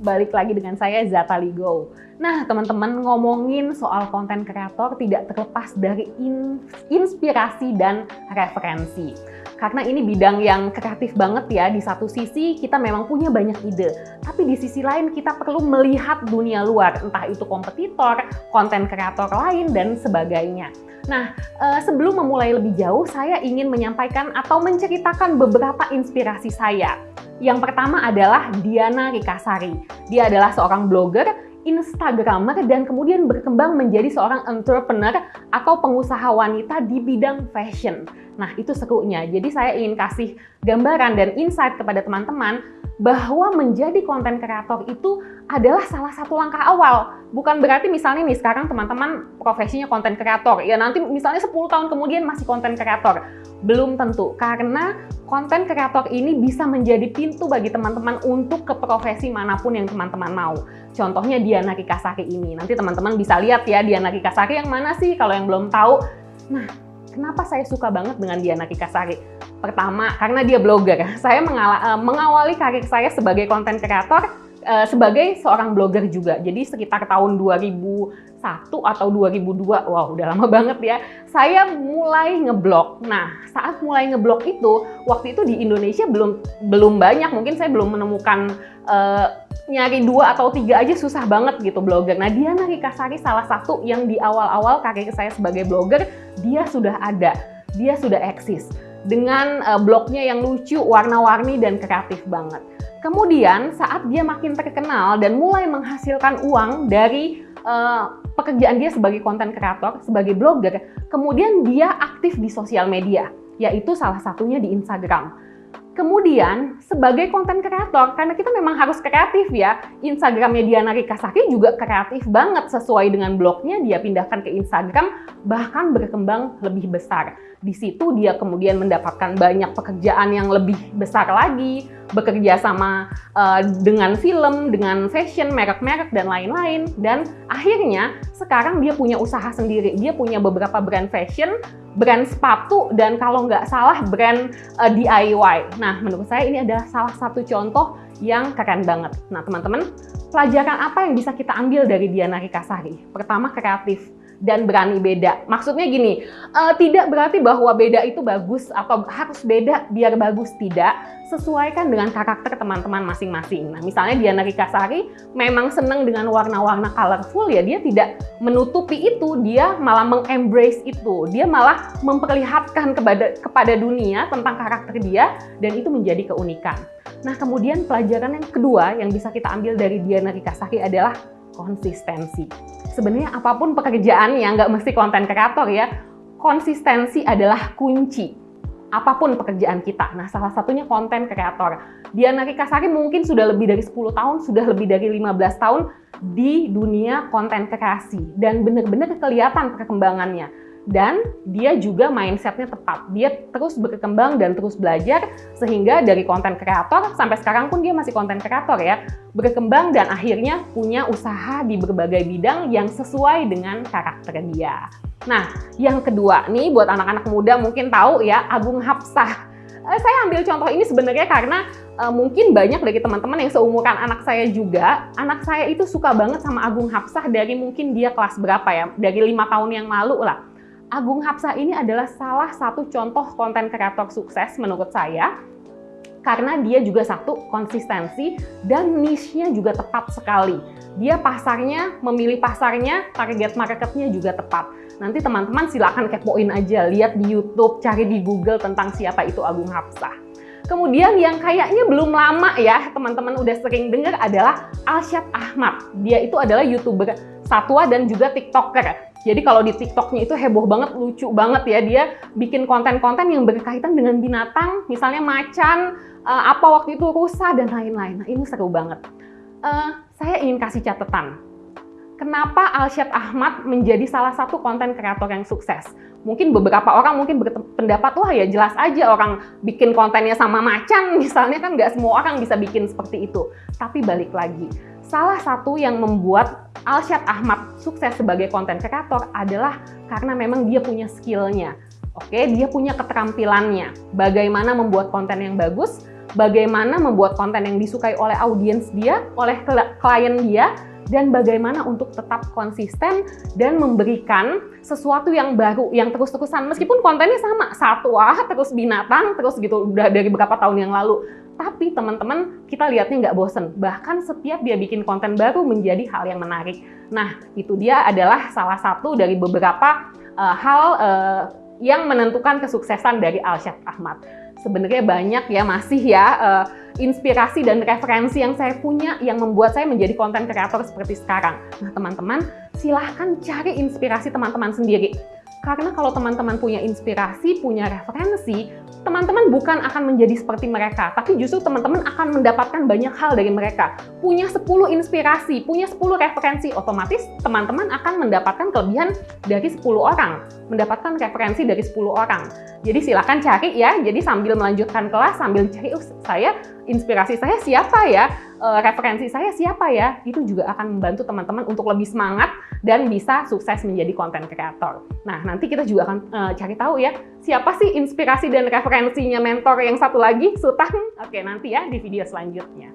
balik lagi dengan saya Zata Ligo. Nah teman-teman, ngomongin soal konten kreator tidak terlepas dari inspirasi dan referensi. Karena ini bidang yang kreatif banget ya, di satu sisi kita memang punya banyak ide, tapi di sisi lain kita perlu melihat dunia luar, entah itu kompetitor, konten kreator lain, dan sebagainya. Nah, sebelum memulai lebih jauh, saya ingin menyampaikan atau menceritakan beberapa inspirasi saya. Yang pertama adalah Diana Rikasari. Dia adalah seorang blogger, Instagramer, dan kemudian berkembang menjadi seorang entrepreneur atau pengusaha wanita di bidang fashion. Nah, itu serunya. Jadi saya ingin kasih gambaran dan insight kepada teman-teman bahwa menjadi konten kreator itu adalah salah satu langkah awal. Bukan berarti misalnya nih sekarang teman-teman profesinya konten kreator, ya nanti misalnya 10 tahun kemudian masih konten kreator. Belum tentu, karena konten kreator ini bisa menjadi pintu bagi teman-teman untuk ke profesi manapun yang teman-teman mau. Contohnya Diana Rikasari ini. Nanti teman-teman bisa lihat ya Diana Rikasari yang mana sih kalau yang belum tahu. Nah, kenapa saya suka banget dengan Diana Rikasari? Pertama, karena dia blogger. Saya mengawali karir saya sebagai konten kreator sebagai seorang blogger juga. Jadi sekitar tahun 2001 atau 2002, wow udah lama banget ya, saya mulai ngeblog. Nah, saat mulai ngeblog itu, waktu itu di Indonesia belum banyak, mungkin saya belum menemukan nyari 2 atau 3 aja susah banget gitu blogger. Nah, Diana Rikasari salah satu yang di awal-awal karir saya sebagai blogger, dia sudah ada, dia sudah eksis. Dengan blognya yang lucu, warna-warni, dan kreatif banget. Kemudian saat dia makin terkenal dan mulai menghasilkan uang dari pekerjaan dia sebagai konten kreator, sebagai blogger, kemudian dia aktif di sosial media, yaitu salah satunya di Instagram. Kemudian sebagai konten kreator, karena kita memang harus kreatif ya, Instagramnya Diana Rikasari juga kreatif banget, sesuai dengan blognya dia pindahkan ke Instagram, bahkan berkembang lebih besar. Di situ dia kemudian mendapatkan banyak pekerjaan yang lebih besar lagi, bekerja sama dengan film, dengan fashion, merek-merek, dan lain-lain. Dan akhirnya sekarang dia punya usaha sendiri, dia punya beberapa brand fashion, brand sepatu, dan kalau nggak salah brand DIY. Nah, menurut saya ini adalah salah satu contoh yang keren banget. Nah, teman-teman, pelajaran apa yang bisa kita ambil dari Diana Rikasari? Pertama, kreatif dan berani beda. Maksudnya gini, tidak berarti bahwa beda itu bagus atau harus beda biar bagus, tidak. Sesuaikan dengan karakter teman-teman masing-masing. Nah, misalnya Diana Rikasari memang senang dengan warna-warna colorful, ya dia tidak menutupi itu, dia malah mengembrace itu. Dia malah memperlihatkan kepada dunia tentang karakter dia, dan itu menjadi keunikan. Nah, kemudian pelajaran yang kedua yang bisa kita ambil dari Diana Rikasari adalah konsistensi. Sebenarnya apapun pekerjaan yang nggak mesti konten kreator ya, konsistensi adalah kunci. Apapun pekerjaan kita. Nah, salah satunya konten kreator. Diana Rikasari mungkin sudah lebih dari 10 tahun, sudah lebih dari 15 tahun di dunia konten kreasi. Dan benar-benar kelihatan perkembangannya. Dan dia juga mindsetnya tepat. Dia terus berkembang dan terus belajar, sehingga dari konten kreator, sampai sekarang pun dia masih konten kreator ya, berkembang dan akhirnya punya usaha di berbagai bidang yang sesuai dengan karakter dia. Nah, yang kedua nih buat anak-anak muda mungkin tahu ya, Agung Hapsah. Saya ambil contoh ini sebenarnya karena mungkin banyak dari teman-teman yang seumuran anak saya juga. Anak saya itu suka banget sama Agung Hapsah dari mungkin dia kelas berapa ya, dari 5 tahun yang lalu lah. Agung Hapsah ini adalah salah satu contoh konten kreator sukses menurut saya, karena dia juga satu konsistensi dan niche-nya juga tepat sekali. Dia pasarnya, memilih pasarnya, target marketnya juga tepat. Nanti teman-teman silakan kepoin aja, lihat di YouTube, cari di Google tentang siapa itu Agung Hapsah. Kemudian yang kayaknya belum lama ya, teman-teman udah sering dengar adalah Alsyad Ahmad. Dia itu adalah YouTuber satwa dan juga TikToker. Jadi kalau di TikToknya itu heboh banget, lucu banget ya. Dia bikin konten-konten yang berkaitan dengan binatang, misalnya macan, apa waktu itu rusa, dan lain-lain. Nah, ini seru banget. Saya ingin kasih catatan. Kenapa Alsyad Ahmad menjadi salah satu konten kreator yang sukses? Mungkin beberapa orang mungkin berpendapat, wah ya jelas aja orang bikin kontennya sama macan, misalnya kan nggak semua orang bisa bikin seperti itu. Tapi balik lagi, salah satu yang membuat Alsyad Ahmad sukses sebagai konten kreator adalah karena memang dia punya skill-nya. Oke, dia punya keterampilannya. Bagaimana membuat konten yang bagus, bagaimana membuat konten yang disukai oleh audiens dia, oleh klien dia, dan bagaimana untuk tetap konsisten dan memberikan sesuatu yang baru, yang terus-terusan. Meskipun kontennya sama, satwa, terus binatang, terus gitu, udah dari beberapa tahun yang lalu. Tapi teman-teman, kita lihatnya nggak bosen. Bahkan setiap dia bikin konten baru menjadi hal yang menarik. Nah, itu dia adalah salah satu dari beberapa hal yang menentukan kesuksesan dari Alshad Ahmad. Sebenarnya banyak ya, masih ya inspirasi dan referensi yang saya punya yang membuat saya menjadi konten kreator seperti sekarang. Nah teman-teman, silahkan cari inspirasi teman-teman sendiri. Karena kalau teman-teman punya inspirasi, punya referensi, teman-teman bukan akan menjadi seperti mereka, tapi justru teman-teman akan mendapatkan banyak hal dari mereka. Punya 10 inspirasi, punya 10 referensi, otomatis teman-teman akan mendapatkan kelebihan dari 10 orang, mendapatkan referensi dari 10 orang. Jadi silakan cari ya, jadi sambil melanjutkan kelas, sambil cari, inspirasi saya siapa ya, referensi saya siapa ya, itu juga akan membantu teman-teman untuk lebih semangat dan bisa sukses menjadi konten kreator. Nah, nanti kita juga akan cari tahu ya, siapa sih inspirasi dan referensinya mentor yang satu lagi, Sultan? Oke, nanti ya di video selanjutnya.